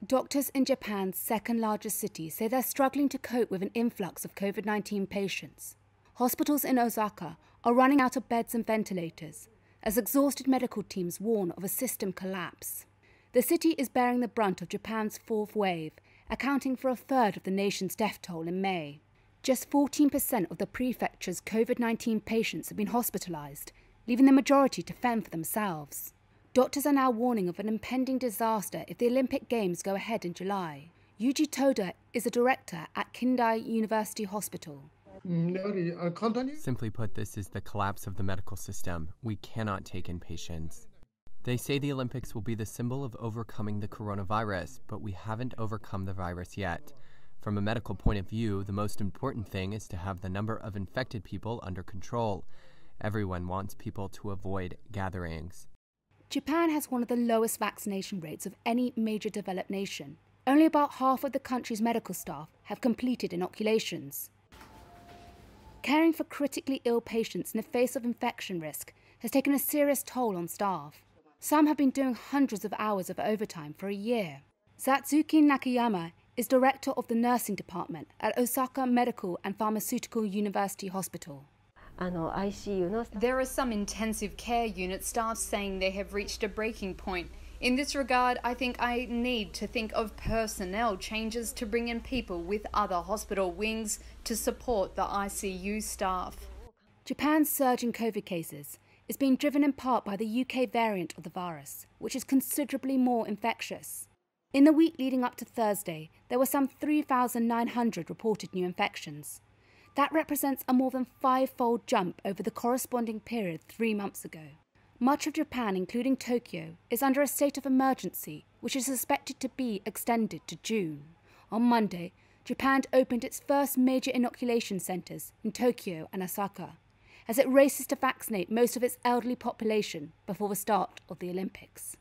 Doctors in Japan's second-largest city say they're struggling to cope with an influx of COVID-19 patients. Hospitals in Osaka are running out of beds and ventilators, as exhausted medical teams warn of a system collapse. The city is bearing the brunt of Japan's fourth wave, accounting for a third of the nation's death toll in May. Just 14% of the prefecture's COVID-19 patients have been hospitalized, leaving the majority to fend for themselves. Doctors are now warning of an impending disaster if the Olympic Games go ahead in July. Yuji Toda is a director at Kindai University Hospital. Simply put, this is the collapse of the medical system. We cannot take in patients. They say the Olympics will be the symbol of overcoming the coronavirus, but we haven't overcome the virus yet. From a medical point of view, the most important thing is to have the number of infected people under control. Everyone wants people to avoid gatherings. Japan has one of the lowest vaccination rates of any major developed nation. Only about half of the country's medical staff have completed inoculations. Caring for critically ill patients in the face of infection risk has taken a serious toll on staff. Some have been doing hundreds of hours of overtime for a year. Satsuki Nakayama is director of the nursing department at Osaka Medical and Pharmaceutical University Hospital. There are some intensive care unit staff saying they have reached a breaking point. In this regard, I think I need to think of personnel changes to bring in people with other hospital wings to support the ICU staff. Japan's surge in COVID cases is being driven in part by the UK variant of the virus, which is considerably more infectious. In the week leading up to Thursday, there were some 3,900 reported new infections. That represents a more than five-fold jump over the corresponding period 3 months ago. Much of Japan, including Tokyo, is under a state of emergency, which is expected to be extended to June. On Monday, Japan opened its first major inoculation centres in Tokyo and Osaka, as it races to vaccinate most of its elderly population before the start of the Olympics.